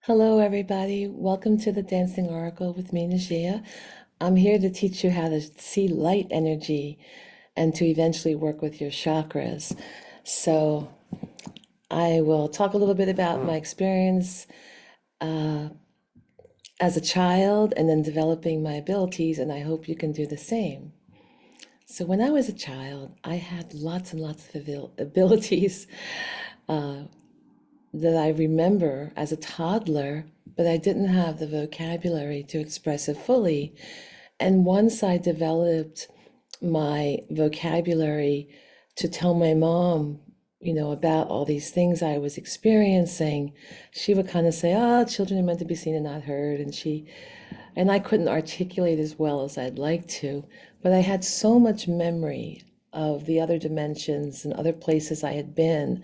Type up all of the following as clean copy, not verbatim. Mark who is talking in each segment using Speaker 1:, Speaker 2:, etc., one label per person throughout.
Speaker 1: Hello, everybody. Welcome to the Dancing Oracle with me, Najia. I'm here to teach you how to see light energy and to eventually work with your chakras. So, I will talk a little bit about my experience uh, as a child and then developing my abilities, and I hope you can do the same. So, when I was a child, I had lots and lots of abilities. Uh, that I remember as a toddler, but I didn't have the vocabulary to express it fully. And once I developed my vocabulary to tell my mom, about all these things I was experiencing, she would kind of say, "Oh, children are meant to be seen and not heard." And I couldn't articulate as well as I'd like to, but I had so much memory of the other dimensions and other places I had been,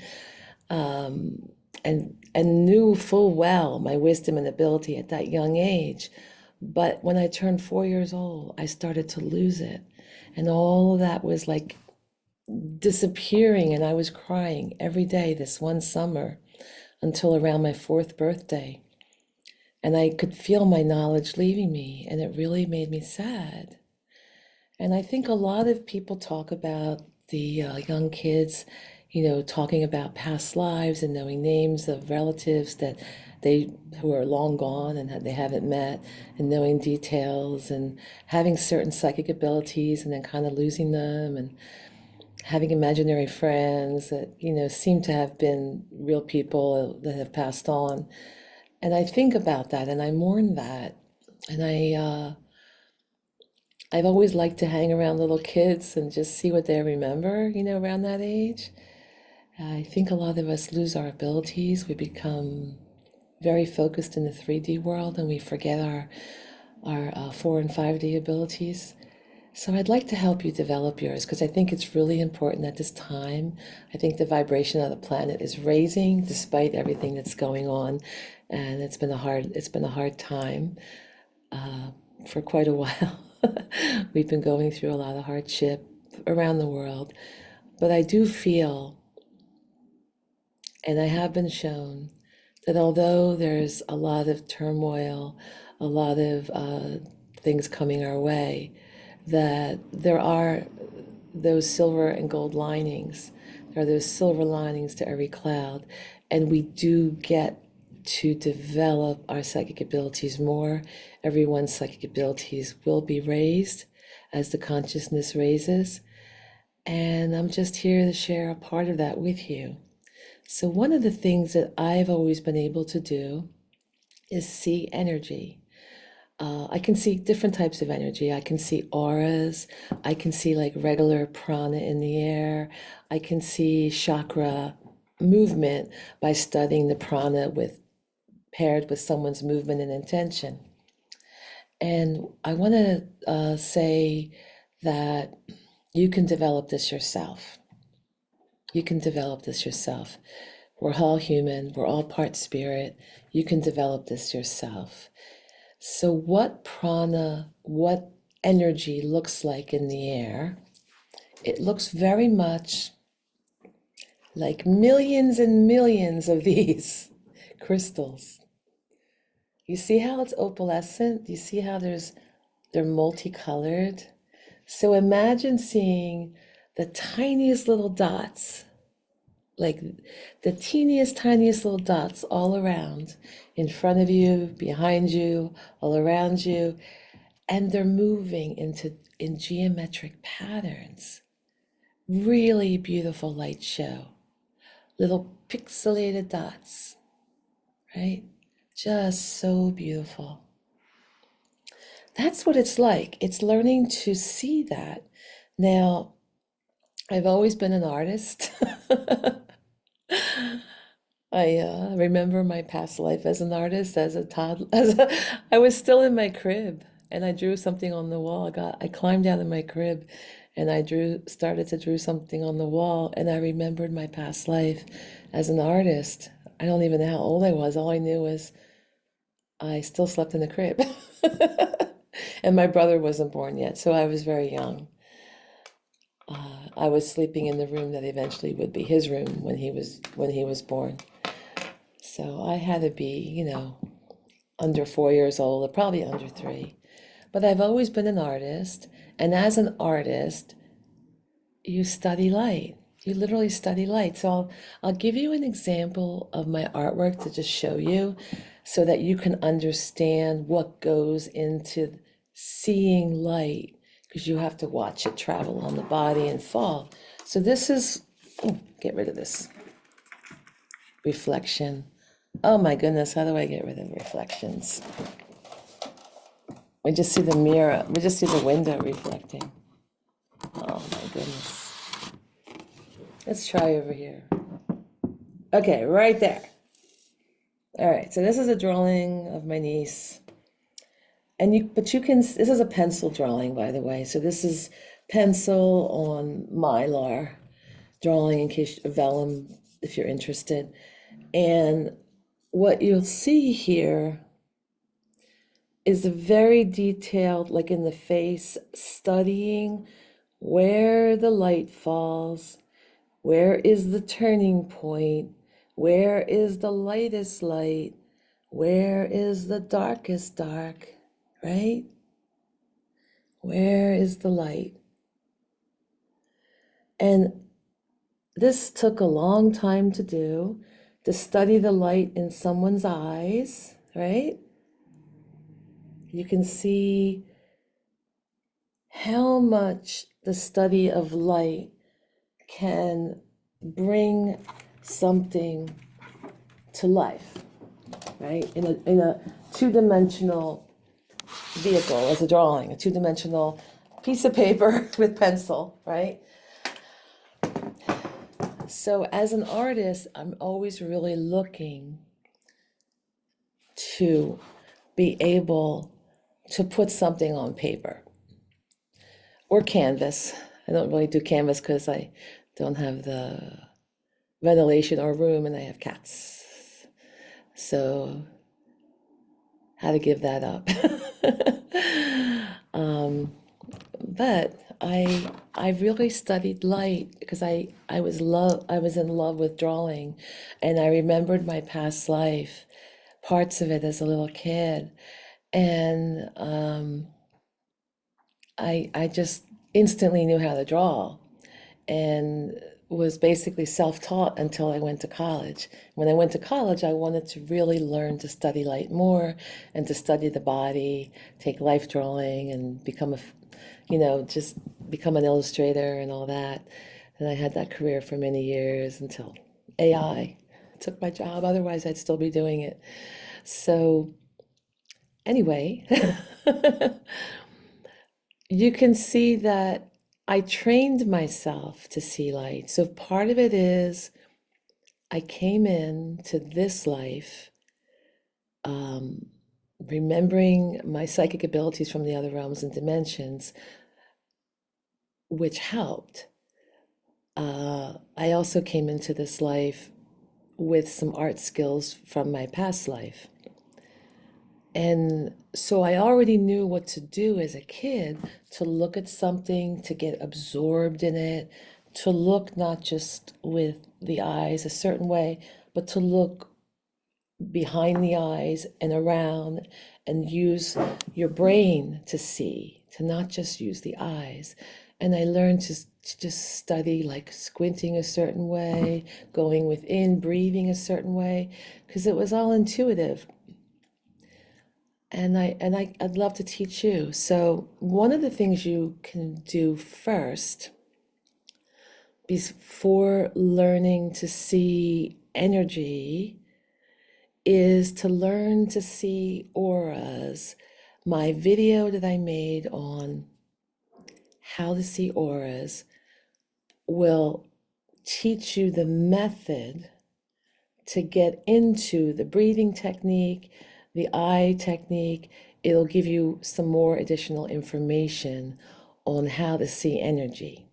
Speaker 1: and knew full well my wisdom and ability at that young age. But when I turned 4 years old, I started to lose it. And all of that was like disappearing. And I was crying every day this one summer until around my fourth birthday. And I could feel my knowledge leaving me, and it really made me sad. And I think a lot of people talk about the young kids, talking about past lives and knowing names of relatives that they who are long gone and they haven't met, and knowing details and having certain psychic abilities and then kind of losing them, and having imaginary friends that seem to have been real people that have passed on. And I think about that and I mourn that. And I've always liked to hang around little kids and just see what they remember, around that age. I think a lot of us lose our abilities. We become very focused in the 3D world and we forget our 4 and 5D abilities. So I'd like to help you develop yours because I think it's really important at this time. I think the vibration of the planet is raising despite everything that's going on, and it's been a hard time for quite a while. We've been going through a lot of hardship around the world, but I do feel, and I have been shown, that although there's a lot of turmoil, a lot of things coming our way, that there are those silver and gold linings. There are those silver linings to every cloud, and we do get to develop our psychic abilities more. Everyone's psychic abilities will be raised as the consciousness raises, and I'm just here to share a part of that with you. So one of the things that I've always been able to do is see energy. I can see different types of energy. I can see auras. I can see like regular prana in the air. I can see chakra movement by studying the prana paired with someone's movement and intention. And I want to say that you can develop this yourself. You can develop this yourself. We're all human. We're all part spirit. You can develop this yourself. So what prana, what energy looks like in the air, it looks very much like millions and millions of these crystals. You see how it's opalescent? You see how they're multicolored? So imagine seeing the tiniest little dots, like the teeniest, tiniest little dots all around, in front of you, behind you, all around you, and they're moving in geometric patterns. Really beautiful light show. Little pixelated dots, right? Just so beautiful. That's what it's like. It's learning to see that. Now, I've always been an artist. I remember my past life as an artist, as a toddler. I was still in my crib, and I drew something on the wall. I climbed down in my crib, and started to draw something on the wall, and I remembered my past life as an artist. I don't even know how old I was. All I knew was I still slept in the crib, and my brother wasn't born yet, so I was very young. I was sleeping in the room that eventually would be his room when he was born. So I had to be, under 4 years old, or probably under 3. But I've always been an artist, and as an artist, you study light. You literally study light. So I'll give you an example of my artwork to just show you so that you can understand what goes into seeing light, because you have to watch it travel on the body and fall. So this is, oh, get rid of this reflection. Oh my goodness, how do I get rid of reflections? We just see the mirror, we just see the window reflecting. Oh my goodness. Let's try over here. Okay, right there. All right, so this is a drawing of my niece. But you can, this is a pencil drawing, by the way. So this is pencil on Mylar drawing, in case vellum, if you're interested. And what you'll see here is a very detailed, like in the face, studying where the light falls, where is the turning point, where is the lightest light, where is the darkest dark, right? Where is the light? And this took a long time to do, to study the light in someone's eyes, right? You can see how much the study of light can bring something to life, right? In a two-dimensional vehicle, as a drawing, a two-dimensional piece of paper with pencil, right? So as an artist, I'm always really looking to be able to put something on paper or canvas. I don't really do canvas because I don't have the ventilation or room, and I have cats. So how to give that up. But I really studied light because I was in love with drawing, and I remembered my past life, parts of it as a little kid, and I just instantly knew how to draw, and was basically self-taught until I went to college. When I went to college, I wanted to really learn to study light more and to study the body, take life drawing, and become just become an illustrator and all that. And I had that career for many years until AI took my job. Otherwise, I'd still be doing it. So anyway, you can see that I trained myself to see light. So part of it is I came into this life remembering my psychic abilities from the other realms and dimensions, which helped. I also came into this life with some art skills from my past life. And so I already knew what to do as a kid, to look at something, to get absorbed in it, to look not just with the eyes a certain way, but to look behind the eyes and around, and use your brain to see, to not just use the eyes. And I learned to just study, like squinting a certain way, going within, breathing a certain way, because it was all intuitive. And I'd love to teach you. So one of the things you can do first before learning to see energy is to learn to see auras. My video that I made on how to see auras will teach you the method to get into the breathing technique, the eye technique. It'll give you some more additional information on how to see energy.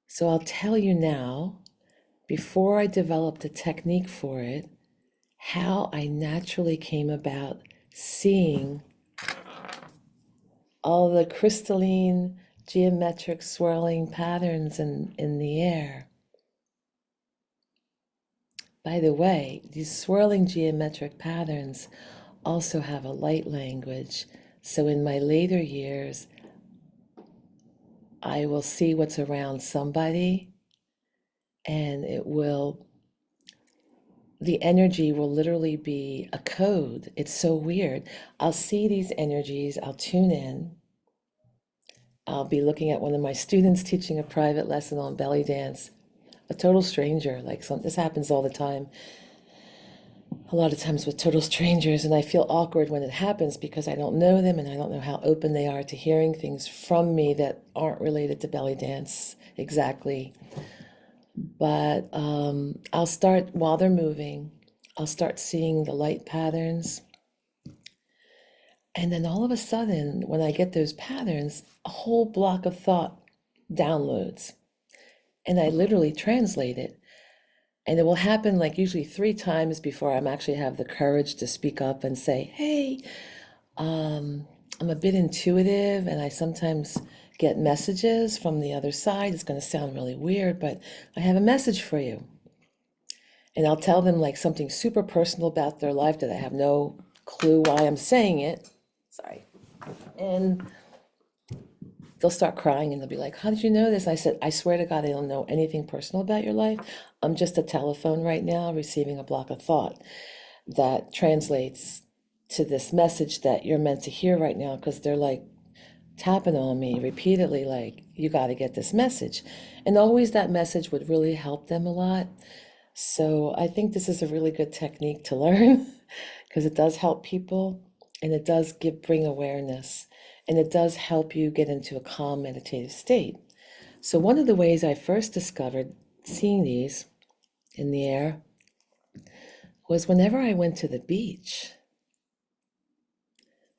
Speaker 1: So I'll tell you now, before I developed a technique for it, how I naturally came about seeing all the crystalline geometric swirling patterns in the air. By the way, these swirling geometric patterns also have a light language. So in my later years, I will see what's around somebody, and the energy will literally be a code. It's so weird. I'll see these energies, I'll tune in. I'll be looking at one of my students teaching a private lesson on belly dance, a total stranger. This happens all the time, a lot of times with total strangers, and I feel awkward when it happens because I don't know them and I don't know how open they are to hearing things from me that aren't related to belly dance exactly. But I'll start, while they're moving, I'll start seeing the light patterns. And then all of a sudden, when I get those patterns, a whole block of thought downloads. And I literally translate it. And it will happen like usually 3 times before I'm actually have the courage to speak up and say, hey, I'm a bit intuitive and I sometimes get messages from the other side. It's going to sound really weird, but I have a message for you. And I'll tell them like something super personal about their life that I have no clue why I'm saying it. Sorry. And they'll start crying and they'll be like, how did you know this? I said, I swear to God, I don't know anything personal about your life. I'm just a telephone right now receiving a block of thought that translates to this message that you're meant to hear right now, because they're like tapping on me repeatedly, like, you got to get this message. And always that message would really help them a lot. So I think this is a really good technique to learn because it does help people and it does bring awareness and it does help you get into a calm meditative state. So one of the ways I first discovered seeing these in the air was whenever I went to the beach.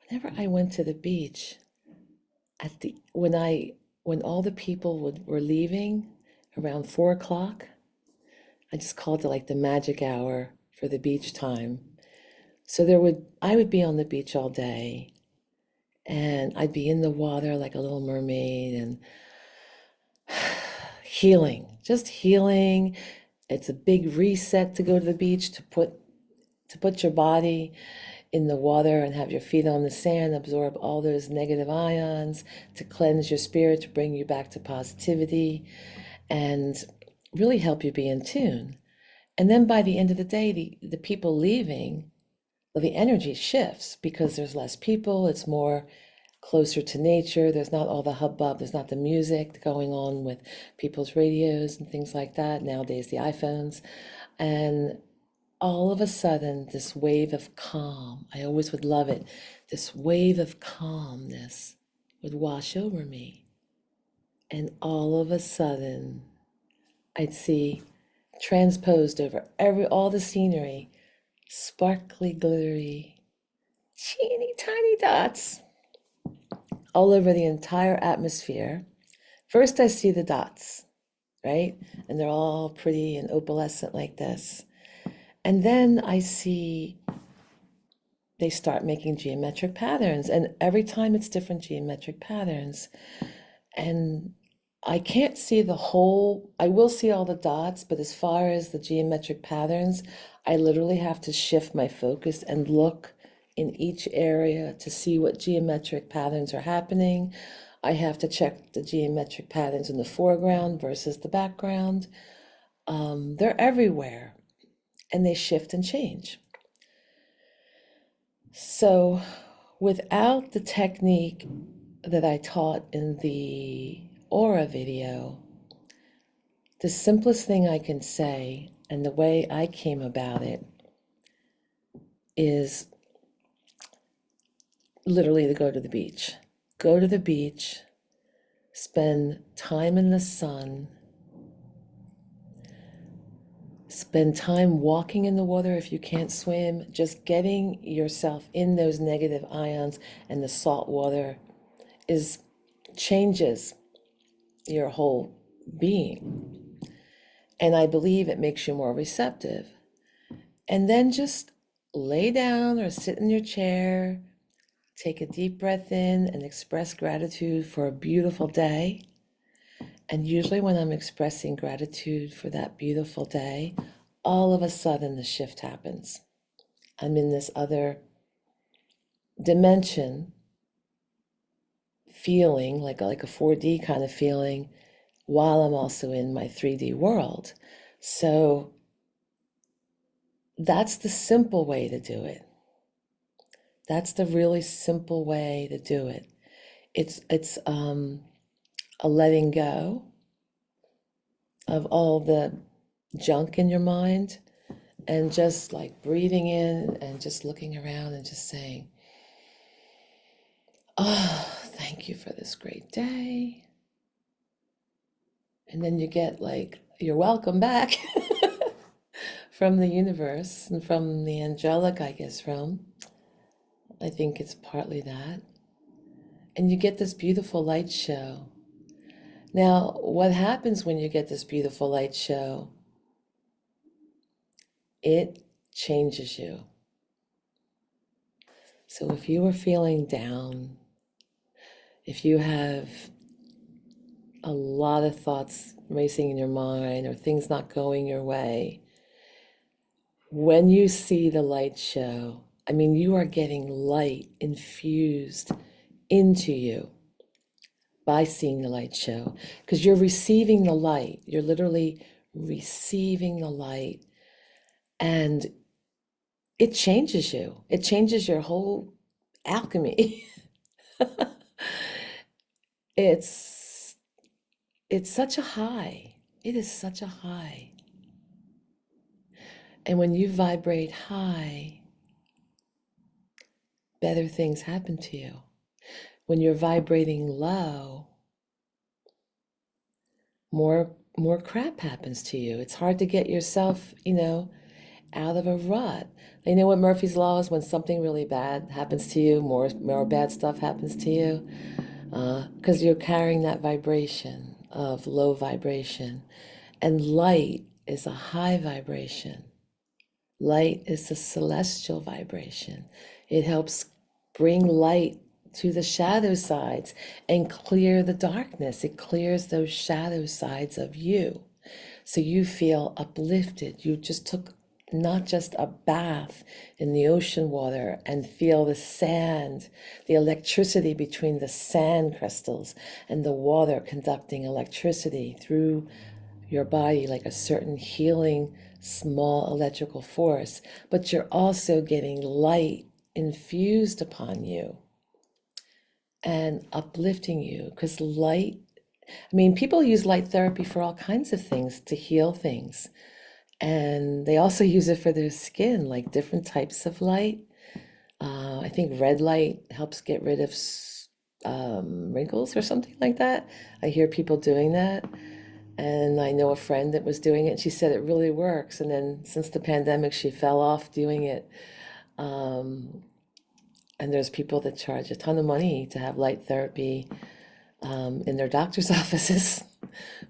Speaker 1: Whenever I went to the beach, when all the people were leaving around 4 o'clock, I just called it like the magic hour for the beach time. So I would be on the beach all day and I'd be in the water like a little mermaid and healing, just healing. It's a big reset to go to the beach, to put your body in the water and have your feet on the sand, absorb all those negative ions, to cleanse your spirit, to bring you back to positivity and really help you be in tune. And then by the end of the day, the people leaving, well, the energy shifts because there's less people, it's more closer to nature, there's not all the hubbub, there's not the music going on with people's radios and things like that, nowadays the iPhones. And all of a sudden, this wave of calm, I always would love it, this wave of calmness would wash over me. And all of a sudden, I'd see transposed over all the scenery, sparkly, glittery, teeny tiny dots all over the entire atmosphere. First, I see the dots, right? And they're all pretty and opalescent like this. And then I see they start making geometric patterns. And every time it's different geometric patterns. And I can't see the whole, I will see all the dots, but as far as the geometric patterns, I literally have to shift my focus and look in each area to see what geometric patterns are happening. I have to check the geometric patterns in the foreground versus the background. They're everywhere and they shift and change. So without the technique that I taught in the aura video, the simplest thing I can say and the way I came about it is literally to go to the beach. Go to the beach, spend time in the sun, spend time walking in the water if you can't swim, just getting yourself in those negative ions and the salt water changes your whole being. And I believe it makes you more receptive. And then just lay down or sit in your chair, take a deep breath in and express gratitude for a beautiful day. And usually when I'm expressing gratitude for that beautiful day, all of a sudden the shift happens. I'm in this other dimension feeling, like a 4D kind of feeling, while I'm also in my 3D world. So that's the simple way to do it. That's the really simple way to do it. It's a letting go of all the junk in your mind, and just like breathing in and just looking around and just saying, oh, thank you for this great day. And then you get like, you're welcome back from the universe and from the angelic, I guess, realm. I think it's partly that. And you get this beautiful light show. Now, what happens when you get this beautiful light show? It changes you. So if you are feeling down, if you have a lot of thoughts racing in your mind or things not going your way, when you see the light show, I mean, you are getting light infused into you by seeing the light show, because you're receiving the light. You're literally receiving the light, and it changes you. It changes your whole alchemy. It's such a high. It is such a high. And when you vibrate high, better things happen to you. When you're vibrating low, more crap happens to you. It's hard to get yourself, out of a rut. You know what Murphy's Law is? When something really bad happens to you, more bad stuff happens to you, because you're carrying that vibration of low vibration. And light is a high vibration. Light is a celestial vibration. It helps bring light to the shadow sides and clear the darkness. It clears those shadow sides of you. So you feel uplifted. You just took not just a bath in the ocean water and feel the sand, the electricity between the sand crystals and the water conducting electricity through your body, like a certain healing small electrical force, but you're also getting light infused upon you and uplifting you, because light, I mean, people use light therapy for all kinds of things, to heal things. And they also use it for their skin, like different types of light. I think red light helps get rid of wrinkles or something like that. I hear people doing that. And I know a friend that was doing it. She said it really works. And then since the pandemic, she fell off doing it. And there's people that charge a ton of money to have light therapy in their doctor's offices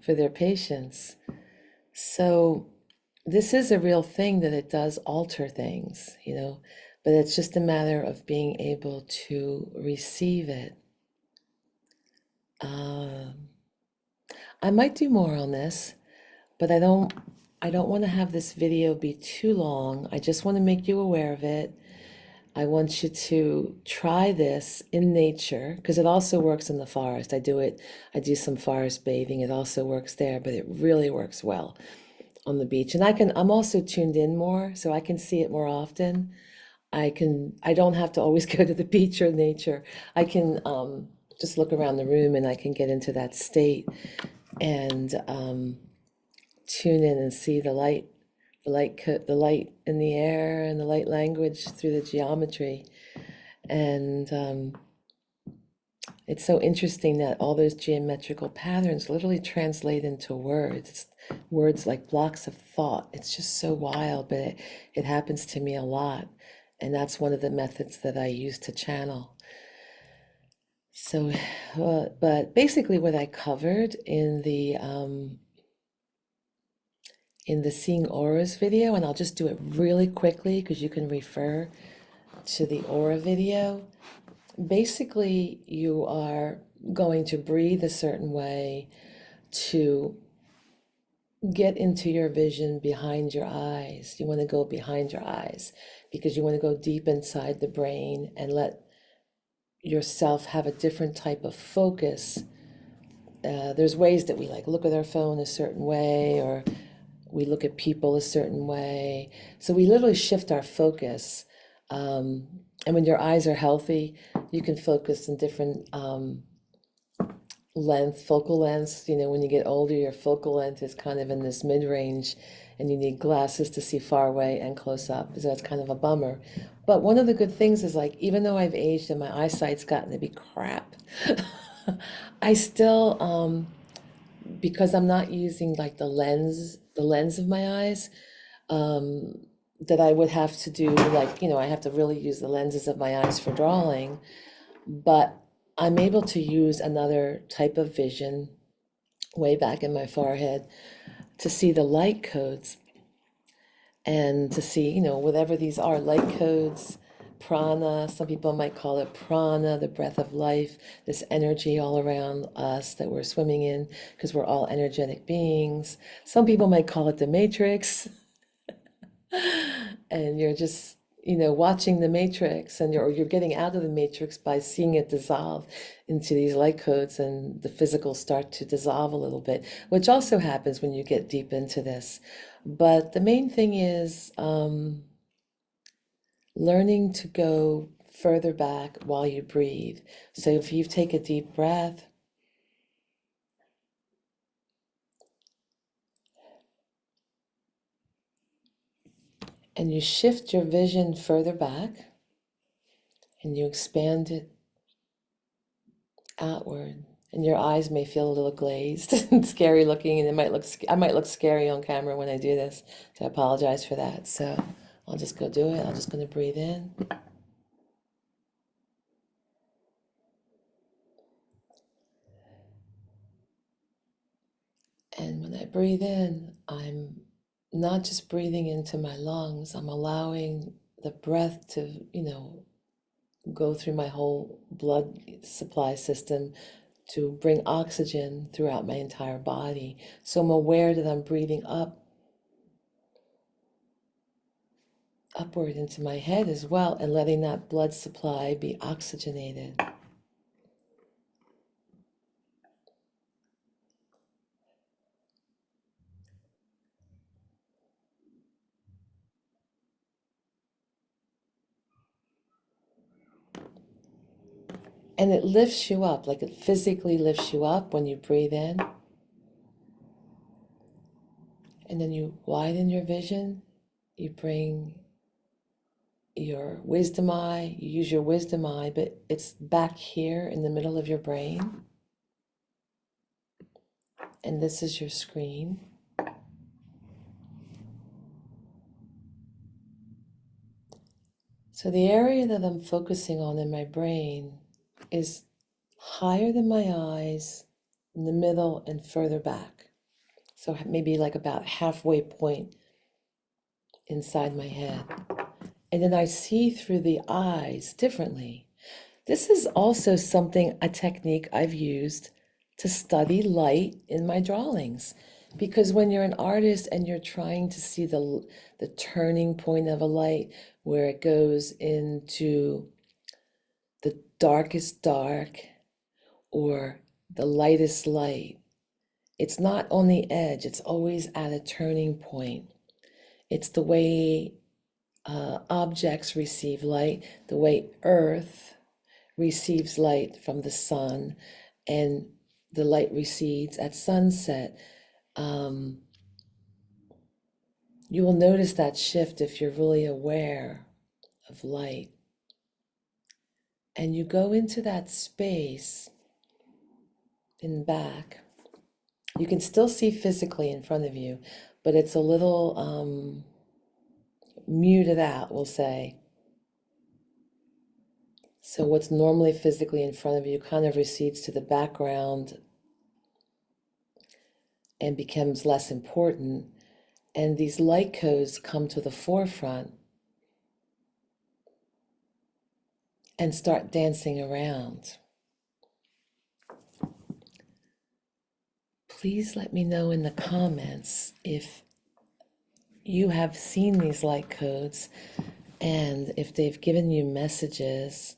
Speaker 1: for their patients. So this is a real thing, that it does alter things, but it's just a matter of being able to receive it. I might do more on this, but I don't want to have this video be too long. I just want to make you aware of it. I want you to try this in nature, because it also works in the forest. I do some forest bathing. It also works there, but it really works well on the beach. And I'm also tuned in more, so I can see it more often. I don't have to always go to the beach or nature. I can just look around the room, and I can get into that state and tune in and see the light in the air, and the light language through the geometry. And it's so interesting that all those geometrical patterns literally translate into words. Words like blocks of thought. It's just so wild, but it happens to me a lot. And that's one of the methods that I use to channel. So, but basically what I covered in the Seeing Auras video, and I'll just do it really quickly because you can refer to the aura video. Basically, you are going to breathe a certain way to get into your vision behind your eyes. You want to go behind your eyes because you want to go deep inside the brain and let yourself have a different type of focus. There's ways that we like look at our phone a certain way, or we look at people a certain way. So we literally shift our focus. And when your eyes are healthy, you can focus in different focal lengths. You know, when you get older, your focal length is kind of in this mid-range, and you need glasses to see far away and close up. So that's kind of a bummer. But one of the good things is, like, even though I've aged and my eyesight's gotten to be crap, I still, because I'm not using like the lens of my eyes, um, that I would have to do, like, I have to really use the lenses of my eyes for drawing, but I'm able to use another type of vision way back in my forehead to see the light codes, and to see, whatever these are, light codes, prana. Some people might call it prana, the breath of life, this energy all around us that we're swimming in, because we're all energetic beings. Some people might call it the matrix. And you're just, watching the matrix, and you're getting out of the matrix by seeing it dissolve into these light codes, and the physical start to dissolve a little bit, which also happens when you get deep into this. But the main thing is learning to go further back while you breathe. So if you take a deep breath, and you shift your vision further back, and you expand it outward, and your eyes may feel a little glazed and scary looking, and I might look scary on camera when I do this, so I apologize for that. So I'll just go do it. I'm just going to breathe in, and when I breathe in, I'm not just breathing into my lungs, I'm allowing the breath to, go through my whole blood supply system to bring oxygen throughout my entire body. So I'm aware that I'm breathing upward into my head as well, and letting that blood supply be oxygenated. And it lifts you up, like it physically lifts you up when you breathe in. And then you widen your vision. You bring your wisdom eye, you use your wisdom eye, but it's back here in the middle of your brain. And this is your screen. So the area that I'm focusing on in my brain is higher than my eyes, in the middle, and further back. So maybe like about halfway point inside my head. And then I see through the eyes differently. This is also a technique I've used to study light in my drawings. Because when you're an artist and you're trying to see the turning point of a light, where it goes into the darkest dark or the lightest light, it's not on the edge, it's always at a turning point. It's the way objects receive light, the way Earth receives light from the sun, and the light recedes at sunset. You will notice that shift if you're really aware of light. And you go into that space in back. You can still see physically in front of you, but it's a little muted out, we'll say. So what's normally physically in front of you kind of recedes to the background and becomes less important. And these light codes come to the forefront and start dancing around. Please let me know in the comments if you have seen these light codes and if they've given you messages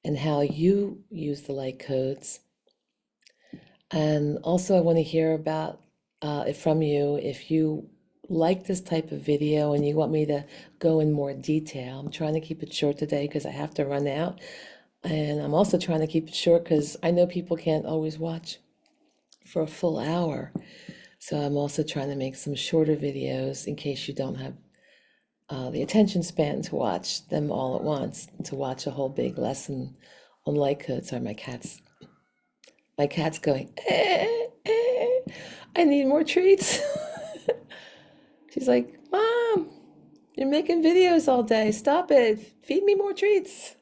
Speaker 1: and how you use the light codes. And also, I want to hear about it from you if you like this type of video and you want me to go in more detail. I'm trying to keep it short today because I have to run out. And I'm also trying to keep it short because I know people can't always watch for a full hour. So I'm also trying to make some shorter videos in case you don't have the attention span to watch them all at once, to watch a whole big lesson on light codes. Are my cats? My cat's going, I need more treats. She's like, Mom, you're making videos all day. Stop it. Feed me more treats.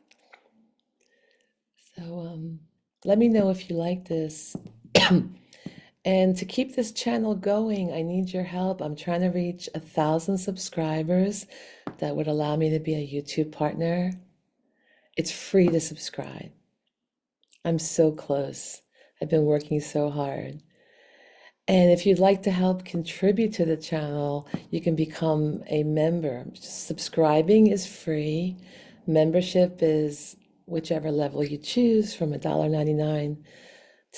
Speaker 1: So let me know if you like this. And to keep this channel going, I need your help. I'm trying to reach 1,000 subscribers. That would allow me to be a YouTube partner. It's free to subscribe. I'm so close. I've been working so hard. And if you'd like to help contribute to the channel, you can become a member. Subscribing is free. Membership is whichever level you choose, from $1.99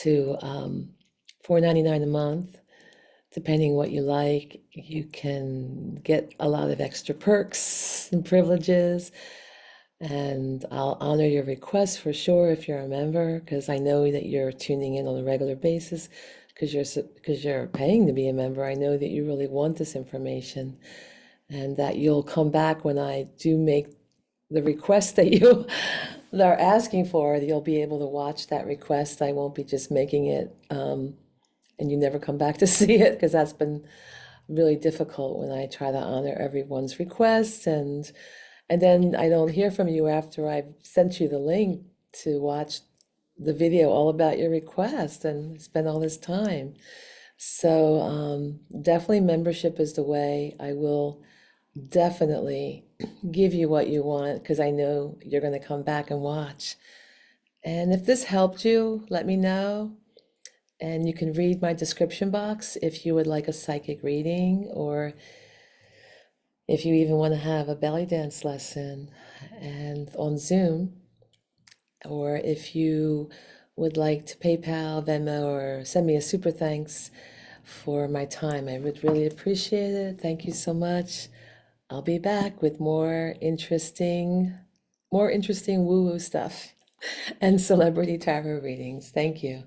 Speaker 1: to $4.99 a month. Depending what you like, you can get a lot of extra perks and privileges. And I'll honor your request for sure if you're a member, because I know that you're tuning in on a regular basis because you're paying to be a member. I know that you really want this information and that you'll come back when I do make the request that you are asking for. You'll be able to watch that request. I won't be just making it and you never come back to see it, because that's been really difficult when I try to honor everyone's requests and then I don't hear from you after I've sent you the link to watch the video all about your request and spend all this time. So definitely membership is the way. I will definitely give you what you want because I know you're going to come back and watch. And if this helped you, let me know. And you can read my description box if you would like a psychic reading, or if you even want to have a belly dance lesson and on Zoom, or if you would like to PayPal, Venmo, or send me a super thanks for my time. I would really appreciate it. Thank you so much. I'll be back with more interesting woo-woo stuff and celebrity tarot readings. Thank you.